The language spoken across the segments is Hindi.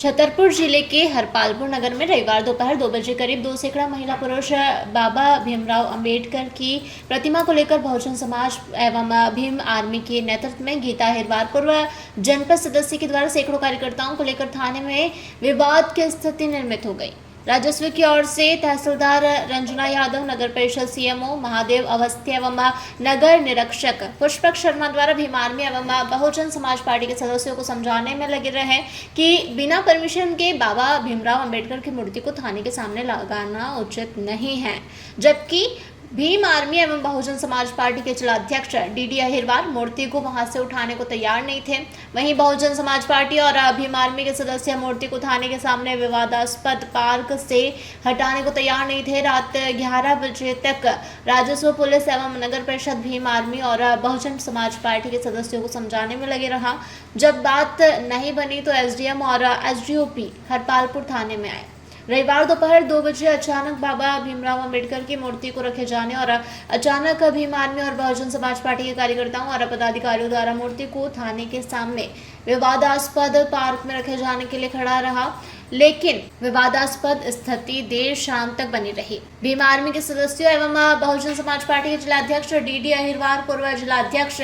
छतरपुर जिले के हरपालपुर नगर में रविवार दोपहर 2 बजे करीब 2 सैकड़ा महिला पुरुष बाबा भीमराव अंबेडकर की प्रतिमा को लेकर बहुजन समाज एवं भीम आर्मी के नेतृत्व में गीता अहिरवार पूर्व जनपद सदस्य के द्वारा सैकड़ों कार्यकर्ताओं को लेकर थाने में विवाद की स्थिति निर्मित हो गई। राजस्व की ओर से तहसीलदार रंजना यादव, नगर परिषद सीएमओ महादेव अवस्थी एवं नगर निरीक्षक पुष्पक शर्मा द्वारा भीम आर्मी एवं बहुजन समाज पार्टी के सदस्यों को समझाने में लगे रहे कि बिना परमिशन के बाबा भीमराव अंबेडकर की मूर्ति को थाने के सामने लगाना उचित नहीं है। जबकि भीम आर्मी एवं बहुजन समाज पार्टी के जिलाध्यक्ष डीडी अहिरवार मूर्ति को वहां से उठाने को तैयार नहीं थे। वहीं बहुजन समाज पार्टी और भीम आर्मी के सदस्य मूर्ति को थाने के सामने विवादास्पद पार्क से हटाने को तैयार नहीं थे। रात 11 बजे तक राजस्व, पुलिस एवं नगर परिषद भीम आर्मी और बहुजन समाज पार्टी के सदस्यों को समझाने में लगे रहा। जब बात नहीं बनी तो एसडीएम और एसडीओपी हरपालपुर थाने में आए। रविवार दोपहर 2 बजे अचानक बाबा भीमराव अंबेडकर की मूर्ति को रखे जाने और अचानक भीम आर्मी और बहुजन समाज पार्टी के कार्यकर्ताओं और पदाधिकारियों द्वारा मूर्ति को थाने के सामने विवादास्पद पार्क में रखे जाने के लिए खड़ा रहा, लेकिन विवादास्पद स्थिति देर शाम तक बनी रही। भीम आर्मी के सदस्यों एवं बहुजन समाज पार्टी के जिलाध्यक्ष डीडी अहिरवार, पूर्व जिलाध्यक्ष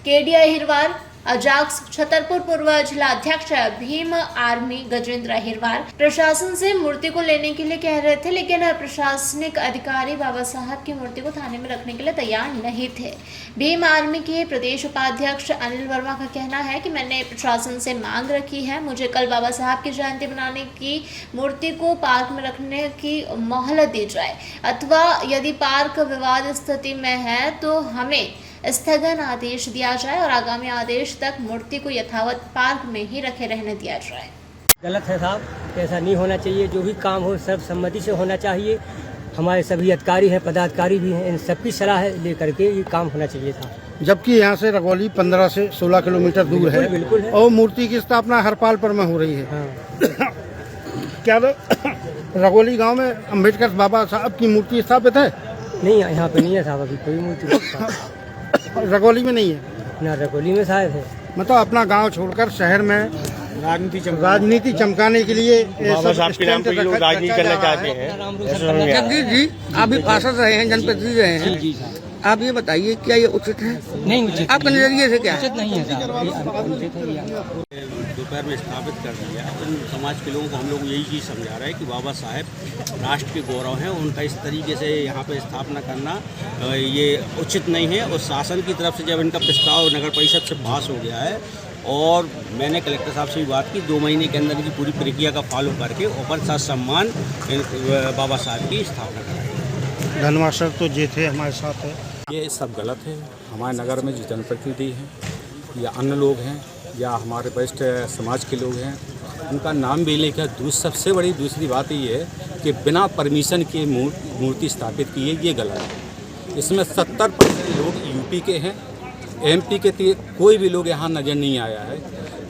केडी अहिरवार, अजाक्स छतरपुर पूर्व जिलाध्यक्ष भीम आर्मी गजेंद्र अहिरवार प्रशासन से मूर्ति को लेने के लिए कह रहे थे, लेकिन प्रशासनिक अधिकारी बाबा साहब की मूर्ति को थाने में रखने के लिए तैयार नहीं थे। भीम आर्मी के प्रदेश उपाध्यक्ष अनिल वर्मा का कहना है कि मैंने प्रशासन से मांग रखी है, मुझे कल बाबा साहब की जयंती बनाने की मूर्ति को पार्क में रखने की मोहलत दी जाए, अथवा यदि पार्क विवाद स्थिति में है तो हमें स्थगन आदेश दिया जाए और आगामी आदेश तक मूर्ति को यथावत पार्क में ही रखे रहने दिया जाए। गलत है साहब, ऐसा नहीं होना चाहिए। जो भी काम हो सब सम्मति से होना चाहिए। हमारे सभी अधिकारी हैं, पदाधिकारी भी हैं, इन सबकी सलाह लेकर के ये काम होना चाहिए था। जबकि यहाँ से रगौली 15 से 16 किलोमीटर दूर है, बिल्कुल है। और मूर्ति की स्थापना हरपालपुर में हो रही है। हाँ। क्या रगौली गांव में अंबेडकर बाबा साहब की मूर्ति स्थापित है? नहीं, यहाँ पे नहीं है साहब, अभी कोई मूर्ति रगौली में नहीं है ना, रगौली में शायद है। मतलब अपना गांव छोड़कर शहर में राजनीति चमकाने के लिए बाबा साहब के नाम पे लोग राजनीति करना चाहते हैं। जगदीश जी, आप भी पार्षद रहे हैं, जनप्रतिनिधि रहे हैं, आप ये बताइए क्या ये उचित है? नहीं उचित, आपके नजरिए से क्या उचित नहीं है दोपहर में स्थापित कर दिया। उन समाज के लोगों को हम लोग यही चीज़ समझा रहे हैं कि बाबा साहब राष्ट्र के गौरव हैं, उनका इस तरीके से यहाँ पे स्थापना करना ये उचित नहीं है। और शासन की तरफ से जब इनका प्रस्ताव नगर परिषद से पास हो गया है और मैंने कलेक्टर साहब से भी बात की, 2 महीने के अंदर की पूरी प्रक्रिया का फॉलो करके ऊपर साथ सम्मान बाबा साहब की स्थापना कराई। धन्यवाद सर, तो ये थे हमारे साथ है। ये सब गलत है। हमारे नगर में जो जनप्रतिनिधि हैं या अन्य लोग हैं या हमारे वरिष्ठ समाज के लोग हैं, उनका नाम भी लेकर सबसे बड़ी दूसरी बात ये है कि बिना परमिशन के मूर्ति स्थापित की है, ये गलत है। इसमें 70% लोग यूपी के हैं, एमपी के कोई भी लोग यहाँ नज़र नहीं आया है।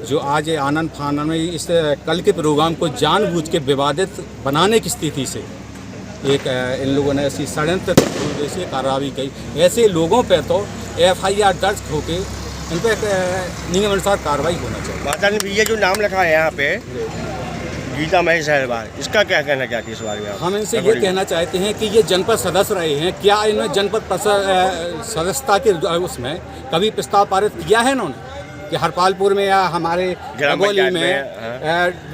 जो आज आनंद फानन में इस कल के प्रोग्राम को जानबूझ के विवादित बनाने की स्थिति से एक इन लोगों ने ऐसी षड्यंत्र जैसे कार्रवाई की। ऐसे लोगों पे तो FIR दर्ज होके इन पर नियमानुसार कार्रवाई होना चाहिए। माता ने ये जो नाम लिखा है यहाँ पे गीता महेश अहिरवार, इसका क्या कहना चाहती है इस बारे में? हम इनसे ये कहना चाहते हैं कि ये जनपद सदस्य रहे हैं, क्या इन्होंने जनपद सदस्यता के उसमें कभी प्रस्ताव पारित किया है इन्होंने कि हरपालपुर में या हमारे रगौली में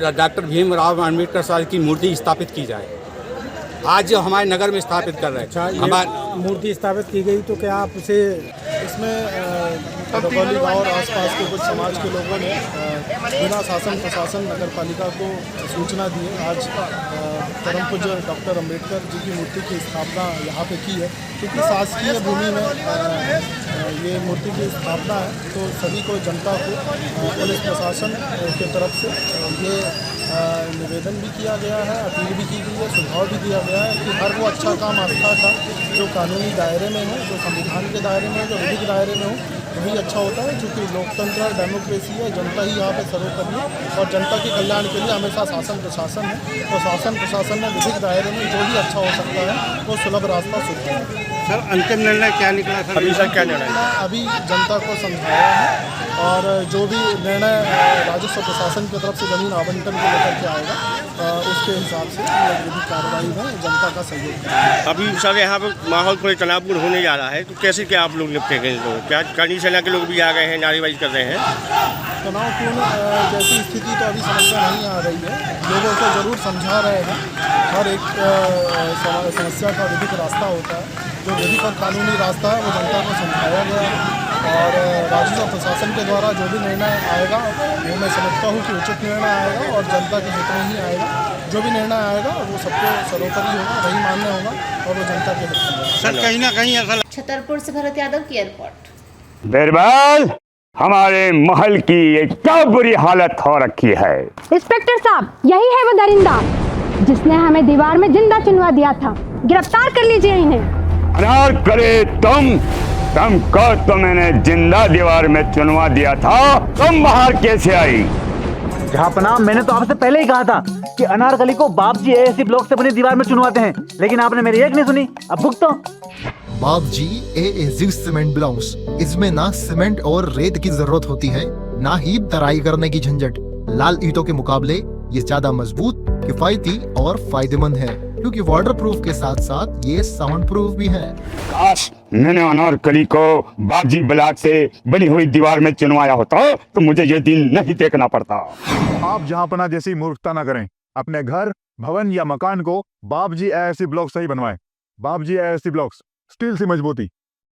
डॉक्टर भीमराव अम्बेडकर साहब की मूर्ति स्थापित की जाए? आज जो हमारे नगर में स्थापित कर रहे हैं, हमारी मूर्ति स्थापित की गई तो क्या आप उसे इसमें रगौली गाँव और आसपास के कुछ समाज के लोगों ने बिना शासन प्रशासन नगर पालिका को सूचना दी है। आज परम पूज्य डॉक्टर अंबेडकर जी की मूर्ति की स्थापना यहाँ पे की है, क्योंकि शासकीय भूमि में ये मूर्ति की स्थापना है, तो सभी को जनता को पुलिस प्रशासन के तरफ से ये निवेदन भी किया गया है, अपील भी की गई है, सुझाव भी दिया गया है कि हर वो अच्छा काम आस्था का जो कानूनी दायरे में हो, जो संविधान के दायरे में हो, जो विधि के दायरे में हो, वही अच्छा होता है। क्योंकि लोकतंत्र और डेमोक्रेसी है, जनता ही यहाँ पे सर्वोपरि है और जनता के कल्याण के लिए हमेशा शासन प्रशासन है। तो शासन प्रशासन में विधि के दायरे में जो भी अच्छा हो सकता है वो सुलभ रास्ता सुझाव है। सर अंतिम निर्णय क्या निकला? अभी सर क्या निर्णय? अभी जनता को समझाया है और जो भी निर्णय राजस्व प्रशासन की तरफ से ज़मीन आवंटन को लेकर के आएगा उसके हिसाब से विधिक कार्रवाई में जनता का सहयोग करेंगे। अभी सर यहाँ पे माहौल थोड़े तनावपूर्ण होने जा रहा है, तो कैसे क्या आप लोग निपटेंगे इन लोगों? क्या करनी सेना के लोग भी आ गए हैं, नारेबाजी कर रहे हैं? तनावपूर्ण जैसी स्थिति तो अभी समझ में नहीं आ रही है। लोगों को ज़रूर समझा रहे हैं। हर एक समस्या का विधिक रास्ता होता है, जो विधिक और कानूनी रास्ता है वो जनता को समझाया गया है। और राजस्व प्रशासन के द्वारा जो भी निर्णय आएगा वो मैं समझता हूँ कि उचित निर्णय आएगा और जनता के हित में ही आएगा। जो भी निर्णय आएगा वो सबको सर्वोपरि होगा, वही मान्य होगा और वो जनता के हित में होगा। सर कहीं ना कहीं ऐसा छतरपुर से भरत यादव की रिपोर्ट। बिरबल, हमारे महल की ये क्या बुरी हालत हो रखी है। इंस्पेक्टर साहब, यही है वो दरिंदा जिसने हमें दीवार में जिंदा चुनवा दिया था। गिरफ्तार कर लीजिए इन्हें। अनार करे तुमको तो मैंने जिंदा दीवार में चुनवा दिया था, तुम बाहर कैसे आई? जहापना, मैंने तो आपसे पहले ही कहा था कि अनारकली को बाप जी एएससी ब्लॉक से बनी दीवार में चुनवाते हैं, लेकिन आपने मेरी एक नहीं सुनी। अब भुगतो। बाप जी एएससी सीमेंट ब्लॉक्स, इसमें ना सीमेंट और रेत की जरूरत होती है, ना ही तराई करने की झंझट। लाल ईंटों के मुकाबले ये ज्यादा मजबूत, किफायती और फायदेमंद है, क्योंकि वाटर प्रूफ के साथ साथ ये साउंड प्रूफ भी है। काश मैंने अनारकली को बापजी ब्लॉक से बनी हुई दीवार में चुनवाया होता तो मुझे ये दिन नहीं देखना पड़ता। आप जहांपना जैसी मूर्खता न करें। अपने घर, भवन या मकान को बापजी एएससी ब्लॉक से ही बनवाएं। बापजी एएससी ब्लॉक्स, स्टील सी मजबूती।